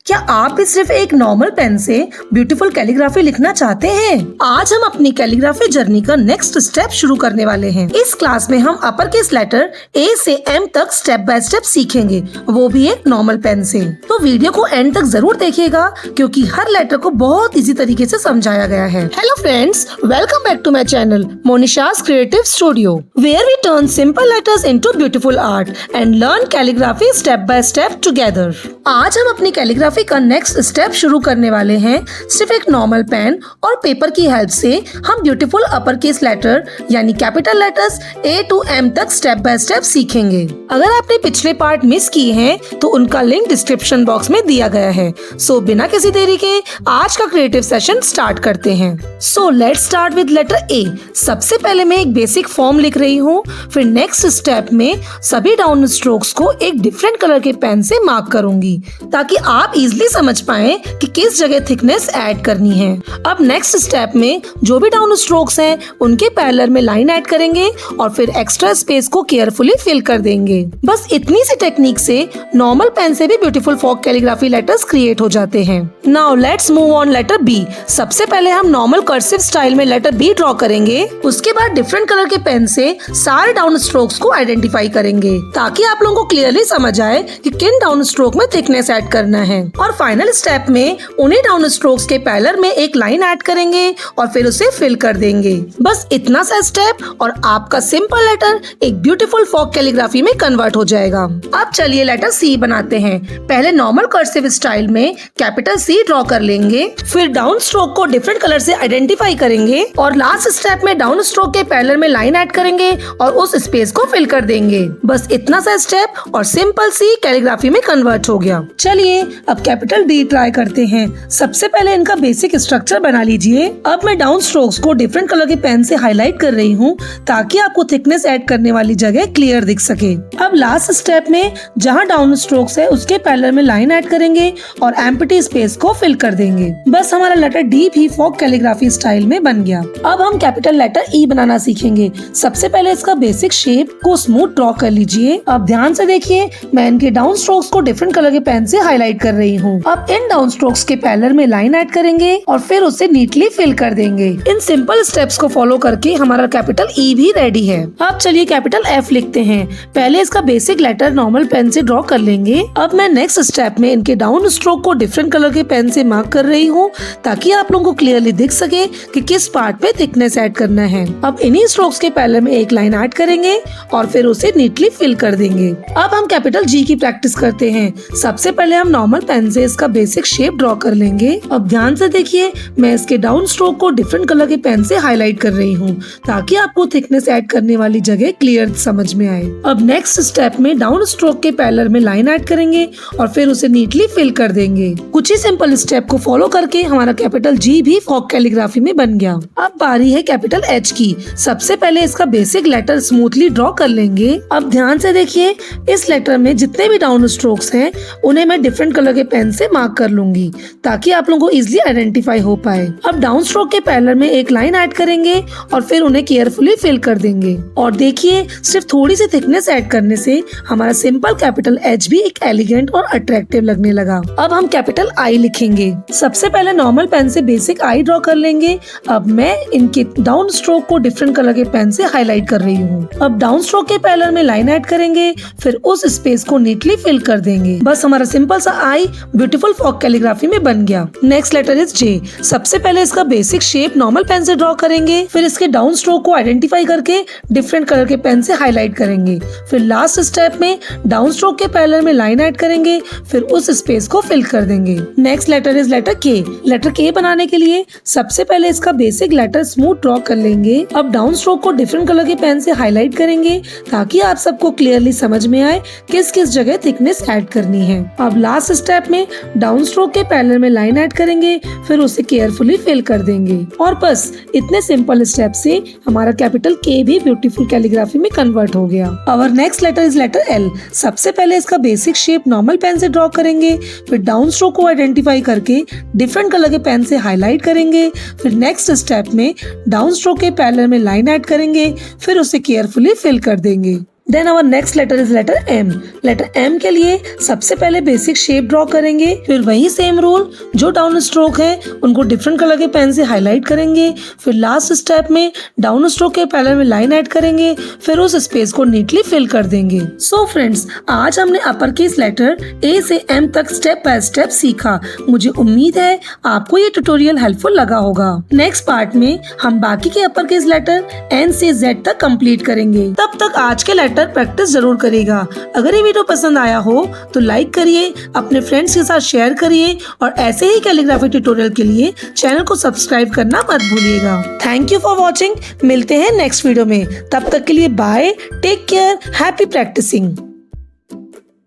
क्या आप भी सिर्फ एक नॉर्मल पेन से ब्यूटीफुल कैलीग्राफी लिखना चाहते हैं? आज हम अपनी कैलीग्राफी जर्नी का नेक्स्ट स्टेप शुरू करने वाले हैं। इस क्लास में हम अपर केस लेटर ए से एम तक स्टेप बाय स्टेप सीखेंगे, वो भी एक नॉर्मल पेन से। तो वीडियो को एंड तक जरूर देखिएगा क्योंकि हर लेटर को बहुत इजी तरीके से समझाया गया है। Hello friends, welcome back to my channel Monisha's creative studio, where we turn simple letters into beautiful art and learn calligraphy step by step together. आज हम अपनी कैलीग्राफी का नेक्स्ट स्टेप शुरू करने वाले हैं। सिर्फ एक नॉर्मल पेन और पेपर की हेल्प से हम ब्यूटीफुल अपर केस लेटर यानी capital letters A to M तक स्टेप बाय स्टेप सीखेंगे। अगर आपने पिछले पार्ट मिस किए हैं तो उनका लिंक डिस्क्रिप्शन बॉक्स में दिया गया है। सो बिना किसी देरी के आज का क्रिएटिव सेशन स्टार्ट करते हैं। So let's start with letter A. सबसे पहले मैं एक बेसिक फॉर्म लिख रही हूँ, फिर नेक्स्ट स्टेप में सभी डाउन स्ट्रोक्स को एक डिफरेंट कलर के पेन से मार्क करूंगी ताकि आप इजीली समझ पाएं कि किस जगह थिकनेस ऐड करनी है। अब नेक्स्ट स्टेप में जो भी डाउन स्ट्रोक्स हैं उनके पैरेलल में लाइन ऐड करेंगे और फिर एक्स्ट्रा स्पेस को केयरफुली फिल कर देंगे। बस इतनी सी टेक्निक से नॉर्मल पेन से भी beautiful faux calligraphy letters create हो जाते हैं। Now let's move on letter B. सबसे पहले हम नॉर्मल कर्सिव स्टाइल में लेटर बी ड्रॉ करेंगे। उसके बाद डिफरेंट कलर के पेन से सारे डाउन स्ट्रोक्स को आइडेंटिफाई करेंगे ताकि आप लोगों को क्लियरली समझ आए कि किन डाउन स्ट्रोक में थिकनेस ऐड करना है। और फाइनल स्टेप में उन्हीं डाउन स्ट्रोक्स के पैरेलल में एक लाइन ऐड करेंगे और फिर उसे फिल कर देंगे। बस इतना सा स्टेप और आपका सिंपल लेटर एक ब्यूटीफुल फॉक कैलीग्राफी में कन्वर्ट हो जाएगा। अब चलिए लेटर सी बनाते हैं। पहले नॉर्मल कर्सिव स्टाइल में कैपिटल सी ड्रॉ कर लेंगे, फिर डाउन स्ट्रोक को डिफरेंट कलर से आइडेंटिफाई करेंगे और लास्ट स्टेप में डाउन स्ट्रोक के पैरेलल में लाइन ऐड करेंगे और उस स्पेस को फिल कर देंगे। बस इतना सा स्टेप और सिंपल सी कैलीग्राफी में कन्वर्ट हो गया। चलिए अब कैपिटल डी ट्राई करते हैं। सबसे पहले इनका बेसिक स्ट्रक्चर बना लीजिए। अब मैं डाउन स्ट्रोक्स को डिफरेंट कलर के पेन से हाईलाइट कर रही हूँ ताकि आपको थिकनेस ऐड करने वाली जगह क्लियर दिख सके। अब लास्ट स्टेप में जहाँ डाउन स्ट्रोक्स है उसके पैरेलल में लाइन ऐड करेंगे और एम्प्टी स्पेस को फिल कर देंगे। बस हमारा लेटर डी भी फॉक कैलीग्राफी स्टाइल में बन गया। अब हम कैपिटल लेटर ई बनाना सीखेंगे। सबसे पहले इसका बेसिक शेप को स्मूथ ड्रॉ कर लीजिए। अब ध्यान से देखिए, मैं इनके डाउन स्ट्रोक्स को डिफरेंट कलर के पेन से हाईलाइट कर रही हूँ। अब इन डाउन स्ट्रोक्स के पैरेलल में लाइन ऐड करेंगे और फिर उसे नीटली फिल कर देंगे। इन सिंपल स्टेप्स को फॉलो करके हमारा कैपिटल ई भी रेडी है। अब चलिए कैपिटल एफ लिखते हैं। पहले इसका बेसिक लेटर नॉर्मल पेन से ड्रॉ कर लेंगे। अब मैं नेक्स्ट स्टेप में इनके डाउन स्ट्रोक को डिफरेंट कलर के पेन से मार्क कर रही हूँ ताकि आप लोगों को क्लियरली दिख सके कि किस पार्ट पे थिकनेस ऐड करना है। अब इन्हीं स्ट्रोक्स के पैरेलल में एक लाइन ऐड करेंगे और फिर उसे नीटली फिल कर देंगे। अब हम कैपिटल जी की प्रैक्टिस करते हैं। सबसे पहले हम नॉर्मल पेन से इसका बेसिक शेप ड्रॉ कर लेंगे। अब ध्यान से देखिए, मैं इसके डाउन स्ट्रोक को डिफरेंट कलर के पेन से हाईलाइट कर रही हूँ ताकि आपको थिकनेस ऐड करने वाली जगह क्लियर समझ में आए। अब नेक्स्ट स्टेप में डाउन स्ट्रोक के पैरेलल में लाइन ऐड करेंगे और फिर उसे नीटली फिल कर देंगे। कुछ ही सिंपल स्टेप को फॉलो करके हमारा कैपिटल जी भी फॉक कैलीग्राफी में बन गया। अब बारी है कैपिटल एच की। सबसे पहले इसका बेसिक लेटर स्मूथली ड्रॉ कर लेंगे। अब ध्यान से देखिए, इस लेटर में जितने भी डाउन स्ट्रोक्स हैं उन्हें मैं डिफरेंट कलर के पेन से मार्क कर लूंगी ताकि आप लोगों को इजीली आइडेंटिफाई हो पाए। अब डाउन स्ट्रोक के पैरेलल में एक लाइन ऐड करेंगे और फिर उन्हें केयरफुली फिल कर देंगे। और देखिए, सिर्फ थोड़ी सी थिकनेस ऐड करने से हमारा सिंपल कैपिटल एच भी एक एलिगेंट और अट्रैक्टिव लगने लगा। अब हम कैपिटल आई लिखेंगे। सबसे पहले नॉर्मल पेन से बेसिक आई ड्रॉ कर लेंगे। अब मैं इनके डाउन स्ट्रोक को डिफरेंट कलर के पेन से हाईलाइट कर रही हूँ। अब डाउन स्ट्रोक के पैरेलल में लाइन ऐड करेंगे, फिर उस स्पेस को नीटली फिल कर देंगे। बस हमारा सिंपल सा आई ब्यूटीफुल फॉक कैलीग्राफी में बन गया। नेक्स्ट लेटर इज जे। सबसे पहले इसका बेसिक शेप नॉर्मल पेन से ड्रॉ करेंगे, फिर इसके डाउन स्ट्रोक को आइडेंटिफाई करके डिफरेंट कलर के पेन से हाईलाइट करेंगे। फिर लास्ट स्टेप में डाउन स्ट्रोक के पैरेलल में लाइन ऐड करेंगे, फिर उस स्पेस को फिल कर देंगे। नेक्स्ट लेटर इज लेटर के। लेटर के बनाने के लिए सबसे पहले इसका बेसिक लेटर स्मूथ ड्रॉ कर लेंगे। अब डाउन स्ट्रोक को डिफरेंट कलर के पेन से हाईलाइट करेंगे ताकि आप सबको क्लियरली समझ में आए किस किस जगह थिकनेस ऐड करनी है। अब लास्ट स्टेप में डाउन स्ट्रोक के पैरेलल में लाइन ऐड करेंगे, फिर उसे केयरफुली फिल कर देंगे। और बस इतने सिंपल स्टेप से हमारा कैपिटल के भी ब्यूटीफुल कैलीग्राफी में कन्वर्ट हो गया। Our next letter is letter L. सबसे पहले इसका बेसिक शेप नॉर्मल पेन से ड्रॉ करेंगे, फिर डाउन स्ट्रोक को आइडेंटिफाई करके डिफरेंट कलर के पेन से हाईलाइट करेंगे। फिर नेक्स्ट स्टेप में डाउन स्ट्रोक के पैरेलल में लाइन ऐड करेंगे, फिर उसे केयरफुली फिल कर देंगे। Then our next letter is letter M. Letter M के लिए सबसे पहले बेसिक शेप ड्रॉ करेंगे, फिर वही सेम रूल जो डाउन स्ट्रोक है उनको डिफरेंट कलर के पेन से हाईलाइट करेंगे, फिर लास्ट स्टेप में डाउन स्ट्रोक के पैरेलल में लाइन ऐड करेंगे, फिर उस स्पेस को नीटली फिल कर देंगे। सो फ्रेंड्स, आज हमने अपर केस लेटर ए से एम तक स्टेप बाय स्टेप सीखा। मुझे उम्मीद है आपको ये ट्यूटोरियल हेल्पफुल लगा होगा। नेक्स्ट पार्ट में हम बाकी के अपर केस लेटर एन से जेड तक कंप्लीट करेंगे। तब तक आज के लेटर प्रैक्टिस जरूर करिएगा। अगर ये वीडियो पसंद आया हो तो लाइक करिए, अपने फ्रेंड्स के साथ शेयर करिए और ऐसे ही कैलीग्राफी ट्यूटोरियल के लिए चैनल को सब्सक्राइब करना मत भूलिएगा। Thank you for watching. मिलते हैं नेक्स्ट वीडियो में। तब तक के लिए bye, take care, happy practising.